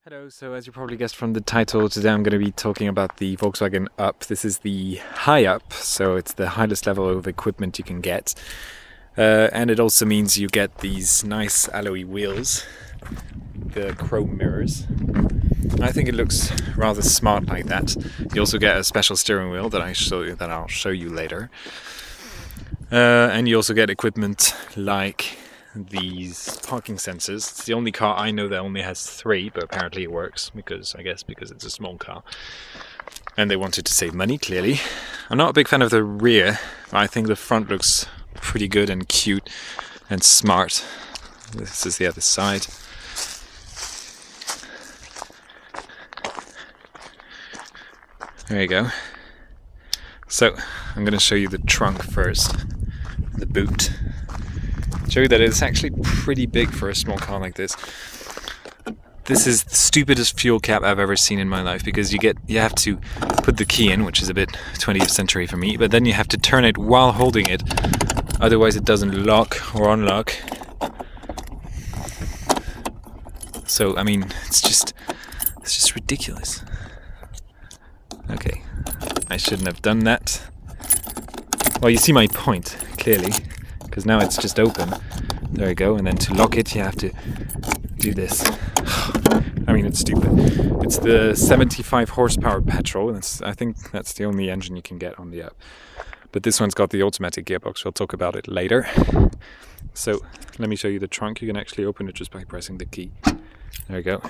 Hello, so as you probably guessed from the title, today I'm going to be talking about the Volkswagen Up. This is the high up, so it's the highest level of equipment you can get. And it also means you get these nice alloy wheels, the chrome mirrors. I think it looks rather smart like that. You also get a special steering wheel that I'll show you later. And you also get equipment like these parking sensors. It's the only car I know that only has 3, but apparently it works because it's a small car and they wanted to save money, clearly. I'm not a big fan of the rear, but I think the front looks pretty good and cute and smart. This is the other side. There you go. So I'm going to show you the trunk first, the boot. Show you that it's actually pretty big for a small car like this. This is the stupidest fuel cap I've ever seen in my life, because you have to put the key in, which is a bit 20th century for me, but then you have to turn it while holding it, otherwise it doesn't lock or unlock. So I mean, it's just ridiculous. Okay, I shouldn't have done that. Well, you see my point clearly, because now it's just open. There you go, and then to lock it you have to do this. I mean, it's stupid. It's the 75 horsepower petrol, and I think that's the only engine you can get on the Up. But this one's got the automatic gearbox. We'll talk about it later. So let me show you the trunk. You can actually open it just by pressing the key. There you go.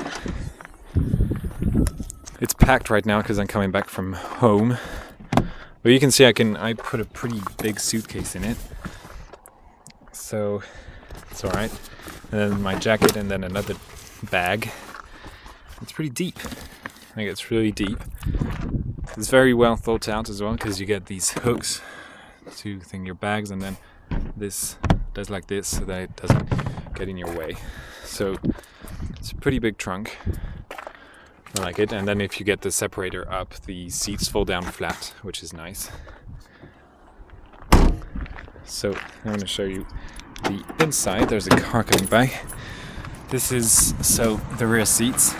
It's packed right now because I'm coming back from home. But you can see I put a pretty big suitcase in it. So it's alright. And then my jacket and then another bag. It's pretty deep. I think it's really deep. It's very well thought out as well, because you get these hooks to thing your bags, and then this does like this so that it doesn't get in your way. So it's a pretty big trunk. I like it. And then if you get the separator up, the seats fall down flat, which is nice. So I'm going to show you the inside. There's a car coming by. This is the rear seats,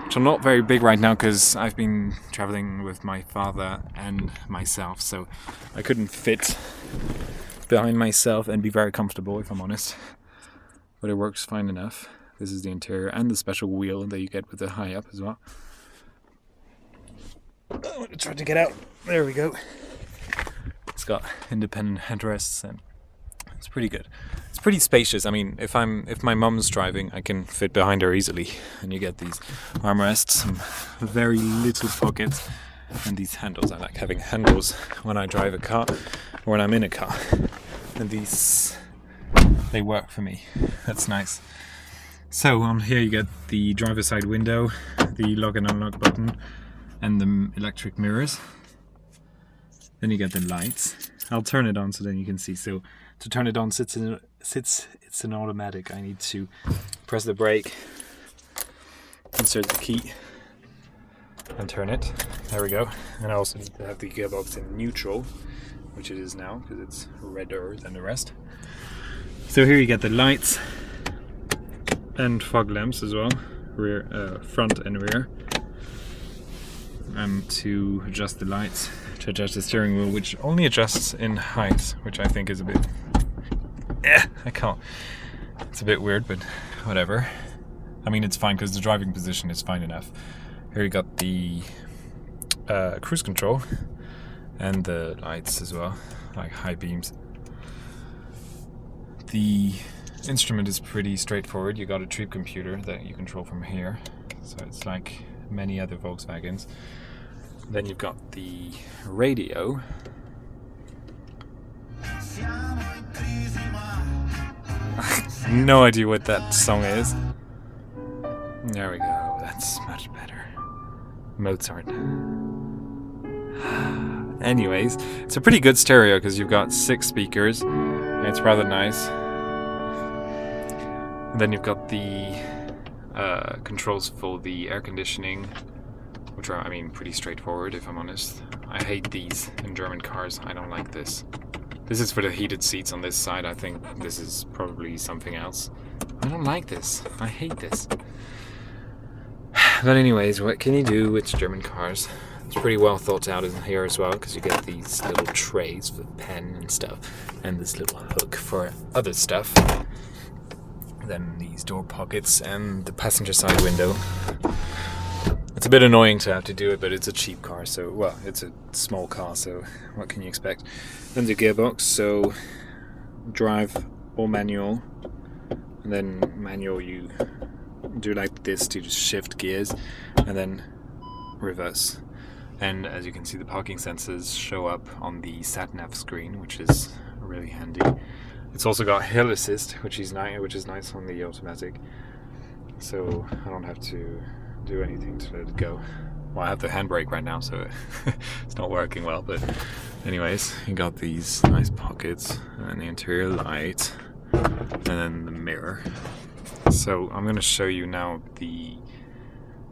which are not very big right now because I've been traveling with my father and myself, so I couldn't fit behind myself and be very comfortable, if I'm honest. But it works fine enough. This is the interior and the special wheel that you get with the high up as well. I'm going to try to get out. There we go. It's got independent headrests and it's pretty good. It's pretty spacious. I mean, if my mum's driving, I can fit behind her easily. And you get these armrests, some very little pockets, and these handles. I like having handles when I drive a car or when I'm in a car. And they work for me. That's nice. So on here you get the driver's side window, the lock and unlock button, and the electric mirrors. Then you get the lights. I'll turn it on so then you can see. So to turn it on, it's an automatic. I need to press the brake, insert the key, and turn it. There we go. And I also need to have the gearbox in neutral, which it is now because it's redder than the rest. So here you get the lights and fog lamps as well, front and rear. And to adjust the lights, to adjust the steering wheel, which only adjusts in height, which I think is a bit... I can't. It's a bit weird, but whatever. I mean, it's fine because the driving position is fine enough. Here you got the cruise control and the lights as well, like high beams. The instrument is pretty straightforward. You got a trip computer that you control from here, so it's like many other Volkswagens. Then you've got the radio. No idea what that song is. There we go. That's much better. Mozart. Anyways, it's a pretty good stereo because you've got 6 speakers. And it's rather nice. And then you've got the controls for the air conditioning, which are, I mean, pretty straightforward, if I'm honest. I hate these in German cars. I don't like this. This is for the heated seats on this side. I think this is probably something else. I don't like this. I hate this. But anyways, what can you do with German cars? It's pretty well thought out in here as well, because you get these little trays for pen and stuff, and this little hook for other stuff. Then these door pockets and the passenger side window. It's a bit annoying to have to do it, but it's a cheap car, so, well, it's a small car, so what can you expect? Then the gearbox, so drive or manual, and then manual you do like this to just shift gears, and then reverse. And as you can see, the parking sensors show up on the sat-nav screen, which is really handy. It's also got hill assist, which is nice on the automatic, so I don't have to do anything to let it go. Well, I have the handbrake right now, so it's not working well, but anyways, you got these nice pockets and the interior light and then the mirror. So I'm going to show you now the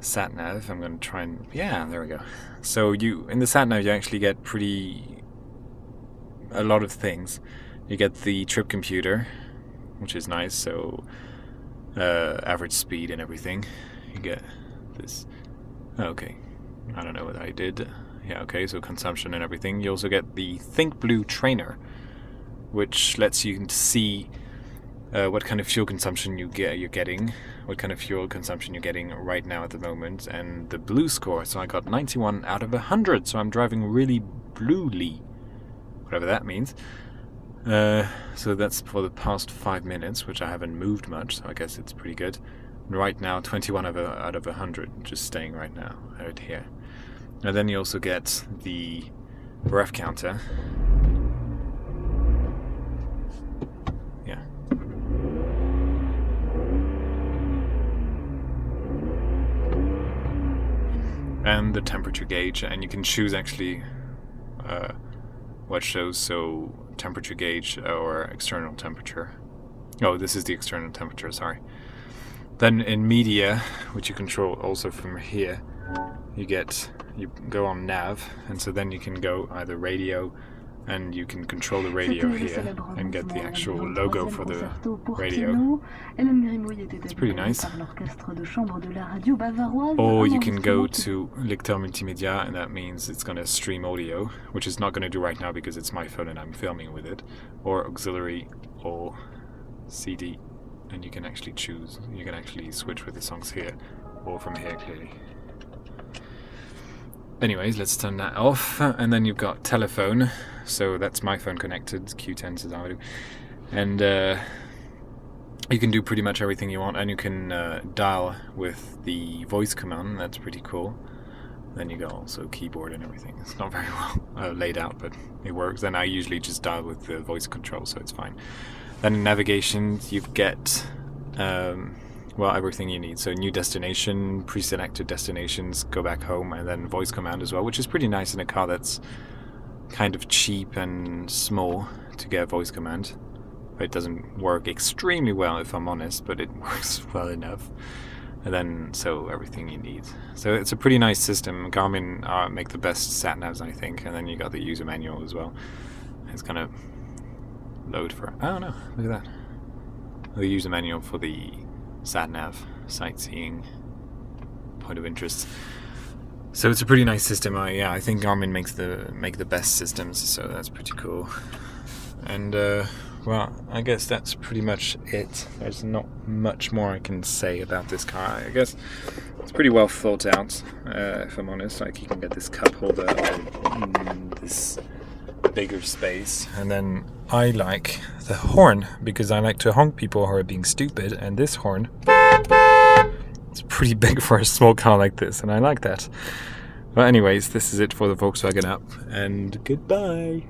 sat nav. I'm going to try and, yeah, there we go. So in the sat nav you actually get a lot of things. You get the trip computer, which is nice, so average speed and everything. You get this, okay, I don't know what I did. Yeah, okay, so consumption and everything. You also get the Think Blue Trainer, which lets you see what kind of fuel consumption you're getting, what kind of fuel consumption you're getting right now at the moment, and the blue score. So I got 91 out of 100, so I'm driving really bluely, whatever that means. So that's for the past 5 minutes, which I haven't moved much, so I guess it's pretty good. Right now, 21 out of 100, just staying right now, out here. And then you also get the ref counter. Yeah. And the temperature gauge, and you can choose actually what shows, so temperature gauge or external temperature. Oh, this is the external temperature, sorry. Then in media, which you control also from here, you go on nav, and so then you can go either radio, and you can control the radio here and get the actual logo for the radio. It's pretty nice. Or you can go to Lecteur Multimédia, and that means it's going to stream audio, which it's not going to do right now because it's my phone and I'm filming with it, or auxiliary or CD. And you can actually choose, you can actually switch with the songs here, or from here clearly. Anyways, let's turn that off, and then you've got telephone, so that's my phone connected, Q10 to Zaru, and you can do pretty much everything you want, and you can dial with the voice command. That's pretty cool. Then you got also keyboard and everything. It's not very well laid out, but it works, and I usually just dial with the voice control, so it's fine. Then in navigation, you get everything you need. So new destination, pre-selected destinations, go back home, and then voice command as well, which is pretty nice in a car that's kind of cheap and small to get a voice command. It doesn't work extremely well, if I'm honest, but it works well enough. And then, so everything you need. So it's a pretty nice system. Garmin make the best sat navs, I think. And then you got the user manual as well. It's gonna load for, oh no, look at that. The user manual for the sat nav, sightseeing, point of interest. So it's a pretty nice system. I think Garmin make the best systems, so that's pretty cool. And well, I guess that's pretty much it. There's not much more I can say about this car. I guess it's pretty well thought out, if I'm honest. Like, you can get this cup holder in this bigger space, and then I like the horn because I like to honk people who are being stupid, and this horn is pretty big for a small car like this, and I like that. But anyways, this is it for the Volkswagen Up, and goodbye.